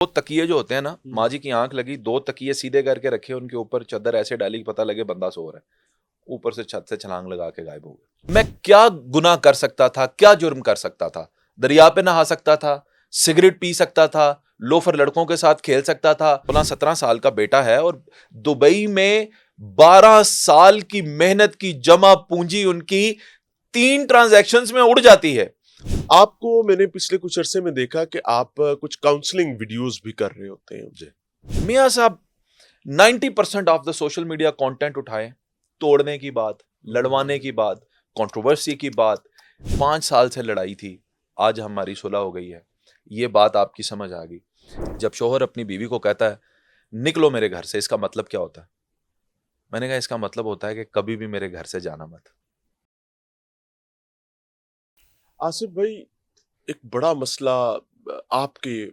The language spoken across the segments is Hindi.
दो तकिए जो होते हैं ना, माँ जी की आंख लगी, दो तकिए सीधे करके रखे, उनके ऊपर चादर ऐसे डाली कि पता लगे बंदा सो रहा है, ऊपर से छत से छलांग लगा के गायब हो गए। मैं क्या गुनाह कर सकता था, क्या जुर्म कर सकता था? दरिया पे नहा सकता था, सिगरेट पी सकता था, लोफर लड़कों के साथ खेल सकता था। 16-17 साल का बेटा है और दुबई में 12 साल की मेहनत की जमा पूंजी उनकी 3 ट्रांजैक्शंस में उड़ जाती है। आपको मैंने पिछले कुछ अरसे में देखा कि आप कुछ काउंसलिंग वीडियोस भी कर रहे होते हैं। जी मियाँ साहब, 90% of the social media content उठाए, तोड़ने की बात, लड़वाने की बात, कंट्रोवर्सी की बात। 5 साल से लड़ाई थी, आज हमारी सुलह हो गई है। ये बात आपकी समझ आ गई। जब शोहर अपनी बीवी को कहता है निकलो मेरे घर से, इसका मतलब क्या होता है? मैंने कहा इसका मतलब होता है कि कभी भी मेरे घर से जाना मत। आसिफ भाई, एक बड़ा मसला आपके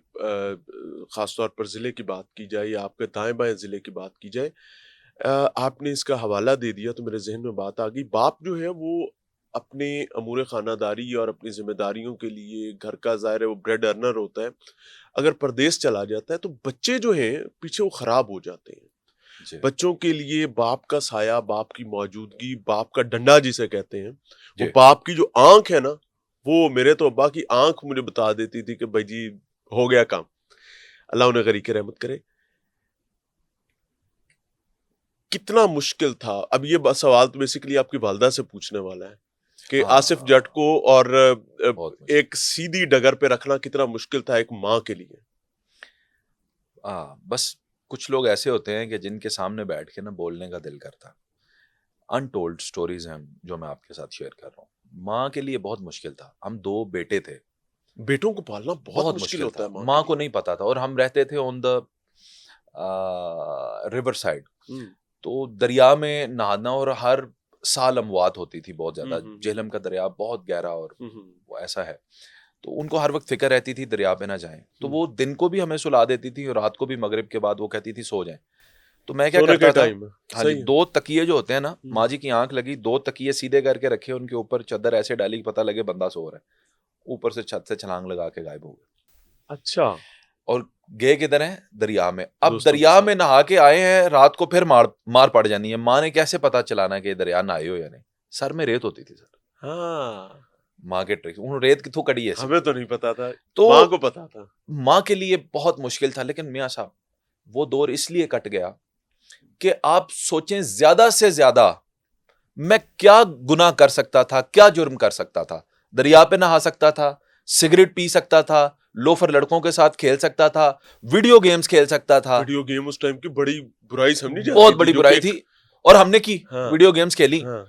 खासतौर पर जिले की बात की जाए या आपके दाएं बाएं जिले की बात की जाए, आपने इसका हवाला दे दिया तो मेरे जहन में बात आ गई। बाप जो है वो अपने अमूर खानादारी और अपनी जिम्मेदारियों के लिए, घर का ज़ाहिर है वो ब्रेड अर्नर होता है, अगर परदेश चला जाता है तो बच्चे जो हैं पीछे वो खराब हो जाते हैं। जी बच्चों के लिए बाप का साया, बाप की मौजूदगी, बाप का डंडा जिसे कहते हैं, वो जी बाप की जो आंख है ना, वो मेरे तो अब्बा की आंख मुझे बता देती थी कि भाई जी हो गया काम। अल्लाह उन्हें गरीक रहमत करे। कितना मुश्किल था। अब ये सवाल तो बेसिकली आपकी वालदा से पूछने वाला है कि आसिफ जट हाँ, को और बहुत मुश्किल। एक सीधी डगर पे रखना कितना मुश्किल था एक माँ के लिए। बस कुछ लोग ऐसे होते हैं कि जिनके सामने बैठ के ना बोलने का दिल करता है। अनटोल्ड स्टोरीज हैं जो मैं आपके साथ शेयर कर रहा हूँ। माँ के लिए बहुत मुश्किल था। हम 2 बेटे थे। बेटों को पालना बहुत बहुत मुश्किल मुश्किल होता था, है माँ के माँ को लिए। नहीं पता था और हम रहते थे ऑन द रिवर साइड। हम्म तो दरिया में नहाना और हर साल अमवात होती थी बहुत हम्म ज्यादा। हम्म झेलम का दरिया बहुत गहरा और हम्म वो ऐसा है, तो उनको हर वक्त फिक्र रहती थी दरिया पे ना जाएं। तो हम्म। वो दिन को भी हमें सुला देती थी और रात को भी मगरिब के बाद वो कहती थी सो जाएं। तो मैं क्या सोने के करता था, टाइम है। हाँ जी, सही है। 2 तकिए जो होते हैं ना, हम्म। माँ जी की आंख लगी, 2 तकिए सीधे करके रखे, उनके ऊपर चादर ऐसे डाली कि पता लगे बंदा सो रहा है, ऊपर से छत से छलांग लगा के गायब हो गए। अच्छा। और गए किधर हैं? दरिया में। अब दोस्तों के दरिया साथ। में नहा के आए हैं, रात को फिर मार मार पड़ जानी है। माँ ने कैसे पता चलाना कि दरिया नहाए हो या नहीं? सर में रेत होती थी सर। हाँ, माँ के ट्रिक, उन रेत किथों कड़ी ऐसी। हमें तो नहीं पता था, तो माँ को पता था। माँ के लिए बहुत मुश्किल था। लेकिन मियाँ साहब, वो दौर इसलिए कट गया कि आप सोचें, ज्यादा से ज्यादा मैं क्या गुनाह कर सकता था, क्या जुर्म कर सकता था? दरिया पे नहा सकता था, सिगरेट पी सकता था, लोफर लड़कों के साथ खेल सकता था, वीडियो गेम्स खेल सकता था। वीडियो गेम उस टाइम की बड़ी बुराई समझी जाती बहुत थी, बड़ी जो कि बुराई एक। थी और हमने की, हाँ वीडियो गेम्स खेली। हाँ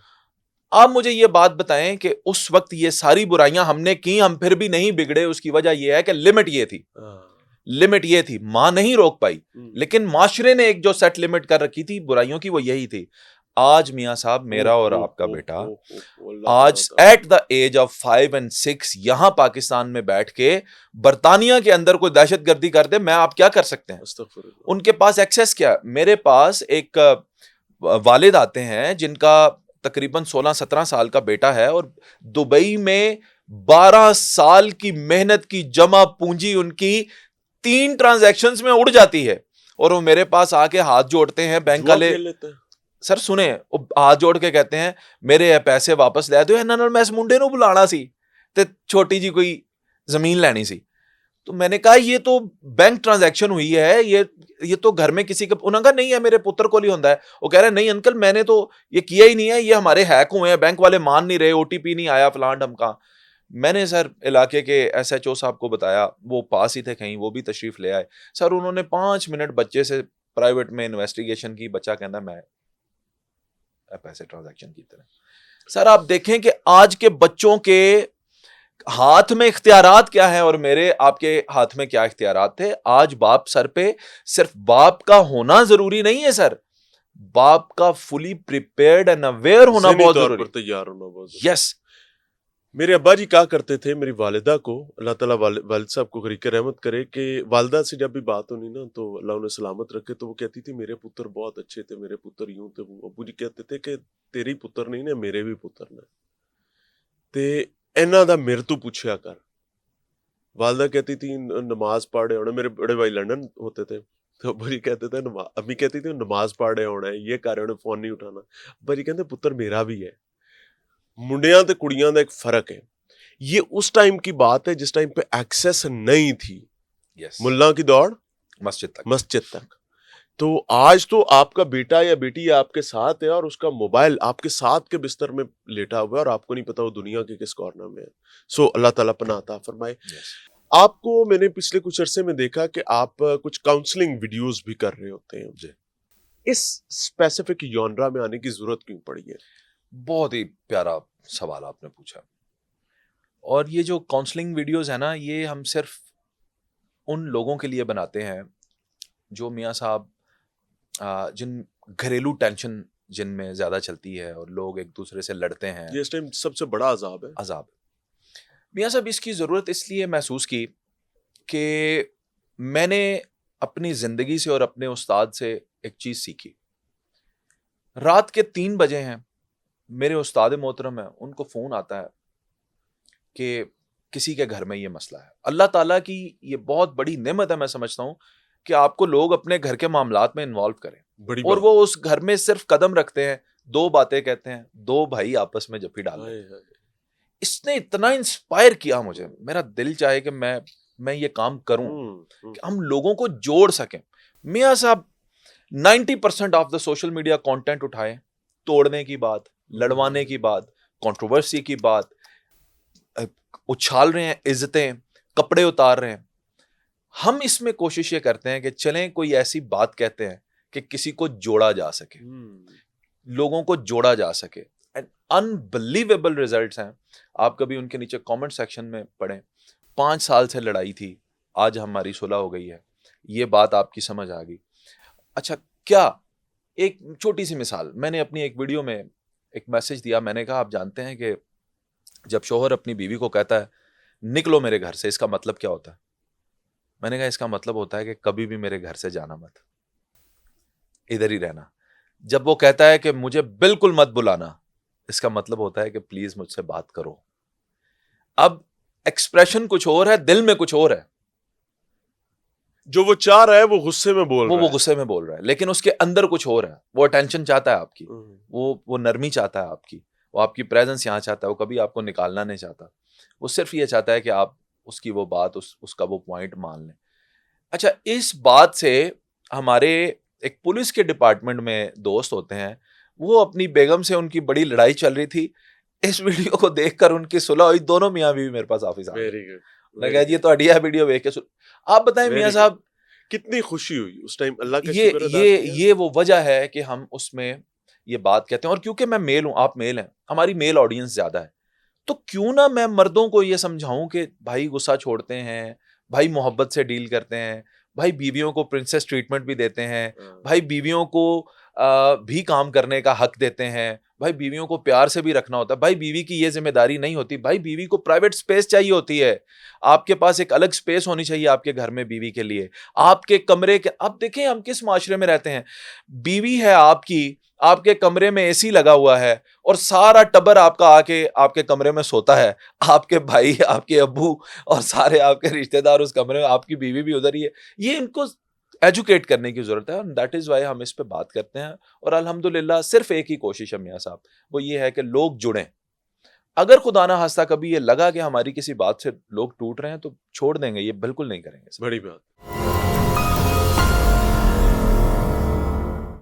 आप मुझे ये बात बताएं कि उस वक्त ये सारी बुराइयां हमने की, हम फिर भी नहीं बिगड़े। उसकी वजह यह है कि लिमिट ये थी, हाँ। लिमिट ये थी। मां नहीं रोक पाई, हम्म। लेकिन माशरे ने एक जो सेट लिमिट कर रखी थी बुराइयों की, वो यही थी। आज मियां साहब, ओ मेरा और हो आपका हो बेटा हो हो, अल्लाह ताला आज ताला। एट द एज ऑफ 5 और 6 यहां पाकिस्तान में बैठ के बरतानिया के अंदर कोई दहशतगर्दी कर दे, मैं आप क्या कर सकते हैं? अस्तगफुरुल्लाह। उनके पास एक्सेस क्या है? मेरे पास एक वालिद आते हैं जिनका तकरीबन 16-17 साल का बेटा है और दुबई में 12 साल की मेहनत की जमा पूंजी उनकी 3 ट्रांजैक्शंस में उड़ जाती है। और वो मेरे पास आके हाथ जोड़ते हैं बैंक जुआ वाले। खेल लेते हैं। सर सुने, वो हाथ जोड़ के कहते हैं मेरे ये पैसे वापस ले दो, ਇਹਨਾਂ ਨਾਲ मैं इस मुंडे ਨੂੰ बुलाना सी ते छोटी जी कोई जमीन लेनी सी। तो मैंने कहा ये तो बैंक ट्रांजैक्शन हुई है, ये तो घर में किसी का। उन्होंने कहा नहीं है, मेरे पुत्र को ही होता है। वो कह रहे नहीं अंकल, मैंने तो ये किया ही नहीं है, ये हमारे हैक हुए हैं, बैंक वाले मान नहीं रहे, ओटीपी नहीं आया, फलान ढमका। मैंने सर इलाके के एसएचओ साहब को बताया, वो पास ही थे कहीं, वो भी तशरीफ ले आए। सर उन्होंने 5 मिनट बच्चे से प्राइवेट में इन्वेस्टिगेशन की। बच्चा कहता मैं पैसे ट्रांजैक्शन की तरह। सर आप देखें कि आज के बच्चों के हाथ में इख्तियारात क्या है और मेरे आपके हाथ में क्या इख्तियारात थे। आज बाप सर पे, सिर्फ बाप का होना जरूरी नहीं है सर, बाप का फुली प्रिपेयर्ड एंड अवेयर होना ज़हनी बहुत तौर पर जरूरी। तैयार होना बहुत जरूरी। यस। मेरे अब्बा जी कहा करते थे मेरी वालिदा को, अल्लाह ताला वालिद साहब को गरीक रहमत करे, कि वालिदा से जब भी बात होनी ना तो अल्लाह उन्हें सलामत रखे, तो वो कहती थी मेरे पुत्र बहुत अच्छे थे, मेरे पुत्र यूं थे। वो अब्बू जी कहते थे कि तेरे ही पुत्र नहीं ने, मेरे भी पुत्र ने, ते इन्हां दा मेरे तो पूछया कर। वालदा कहती थी नमाज पढ़े होना, मेरे बड़े भाई लंदन होते थे तो बड़ी कहते थे अम्मी कहती थी नमाज पढ़े होना है, ये कर रहे होने, फोन नहीं उठाना। बड़ी कहते पुत्र मेरा भी है। मुंडियां ते कुड़ियां दा एक फर्क है। ये उस टाइम की बात है जिस टाइम पे एक्सेस नहीं थी, यस, मुल्ला की दौड़ मस्जिद तक। तो आज तो आपका बेटा या बेटी आपके साथ है और उसका मोबाइल आपके साथ के बिस्तर में लेटा हुआ है और आपको नहीं पता वो दुनिया के किस कॉर्नर में है। सो अल्लाह ताला पनाह अता फरमाए। यस। आपको मैंने पिछले कुछ अरसे में देखा कि आप कुछ काउंसलिंग वीडियोस भी कर रहे होते हैं। जी। इस स्पेसिफिक जॉनरा में आने की जरूरत क्यों पड़ी है? बहुत ही प्यारा सवाल आपने पूछा। और ये जो काउंसलिंग वीडियोस है ना, ये हम सिर्फ उन लोगों के लिए बनाते हैं जो मियाँ साहब जिन घरेलू टेंशन जिनमें ज़्यादा चलती है और लोग एक दूसरे से लड़ते हैं। ये इस टाइम सबसे बड़ा अजाब है। अजाब। मियाँ साहब इसकी ज़रूरत इसलिए महसूस की कि मैंने अपनी ज़िंदगी से और अपने उस्ताद से एक चीज़ सीखी। रात के 3 बजे हैं, मेरे उस्ताद मोहतरम हैं, उनको फ़ोन आता है कि किसी के घर में ये मसला है। अल्लाह ताला की ये बहुत बड़ी नेमत है, मैं समझता हूँ, कि आपको लोग अपने घर के मामलात में इन्वॉल्व करें। बड़ी और बात। वो उस घर में सिर्फ कदम रखते हैं, 2 बातें कहते हैं, 2 भाई आपस में जफ्फी डाल लेते हैं। हाय हाय। इसने इतना इंस्पायर किया मुझे, मेरा दिल चाहे कि मैं ये काम करूं, कि हम लोगों को जोड़ सकें। मियाँ साहब 90% of the social media content उठाए, तोड़ने की बात, लड़वाने की बात, कंट्रोवर्सी की बात, उछाल रहे हैं इज्जतें, कपड़े उतार रहे हैं। हम इसमें कोशिश ये करते हैं कि चलें कोई ऐसी बात कहते हैं कि किसी को जोड़ा जा सके, लोगों को जोड़ा जा सके। एंड अनबिलीवेबल रिजल्ट्स हैं। आप कभी उनके नीचे कमेंट सेक्शन में पढ़ें, 5 साल से लड़ाई थी, आज हमारी सुलह हो गई है, ये बात आपकी समझ आ गई। अच्छा, क्या एक छोटी सी मिसाल, मैंने अपनी एक वीडियो में एक मैसेज दिया। मैंने कहा आप जानते हैं कि जब शौहर अपनी बीवी को कहता है निकलो मेरे घर से, इसका मतलब क्या होता है? मैंने कहा इसका मतलब होता है कि कभी भी मेरे घर से जाना मत, इधर ही रहना। जब वो कहता है कि मुझे बिल्कुल मत बुलाना, इसका मतलब होता है कि प्लीज मुझसे बात करो। अब एक्सप्रेशन कुछ और है, दिल में कुछ और है। जो वो चाह रहा है वो गुस्से में बोल रहा वो है। गुस्से में बोल रहा है, लेकिन उसके अंदर कुछ और है। वो अटेंशन चाहता है आपकी, वो नरमी चाहता है आपकी, वो आपकी प्रेजेंस यहाँ चाहता है, वो कभी आपको निकालना नहीं चाहता। वो सिर्फ ये चाहता है कि आप उसकी वो बात, उसका वो पॉइंट मान लें। अच्छा, इस बात से हमारे एक पुलिस के डिपार्टमेंट में दोस्त होते हैं, वो अपनी बेगम से उनकी बड़ी लड़ाई चल रही थी, इस वीडियो को देखकर उनकी सुलह हुई। दोनों मियाँ बीवी मेरे पास ऑफिस आ गए। Very good. मैं कहा ये तो अडिया वीडियो देख के आप बताएं मियाँ साहब, कितनी खुशी हुई उस टाइम, अल्लाह का ये शुक्र अदा ये किया। ये वो वजह है कि हम उसमें ये बात कहते हैं। और क्योंकि मैं मेल हूं, आप मेल हैं, हमारी मेल ऑडियंस ज्यादा है, तो क्यों ना मैं मर्दों को ये समझाऊं कि भाई गुस्सा छोड़ते हैं, भाई मोहब्बत से डील करते हैं, भाई बीवियों को प्रिंसेस ट्रीटमेंट भी देते हैं, भाई बीवियों को भी काम करने का हक देते हैं, भाई बीवियों को प्यार से भी रखना होता है। भाई बीवी की ये जिम्मेदारी नहीं होती, भाई बीवी को प्राइवेट स्पेस चाहिए होती है। आपके पास एक अलग स्पेस होनी चाहिए आपके घर में बीवी के लिए, आपके कमरे के। अब देखें हम किस माशरे में रहते हैं, बीवी है आपकी, आपके कमरे में एसी लगा हुआ है और सारा टब्बर आपका आके आपके कमरे में सोता है, आपके भाई, आपके अब्बू और सारे आपके रिश्तेदार उस कमरे में, आपकी बीवी भी उधर ही है। ये इनको एजुकेट करने की जरूरत है, दैट इज वाई हम इस पे बात करते हैं। और अल्हम्दुलिल्लाह सिर्फ एक ही कोशिश है मियाँ साहब, वो ये है कि लोग जुड़ें। अगर खुदा ना खास्ता कभी ये लगा कि हमारी किसी बात से लोग टूट रहे हैं तो छोड़ देंगे, ये बिल्कुल नहीं करेंगे। बड़ी बात।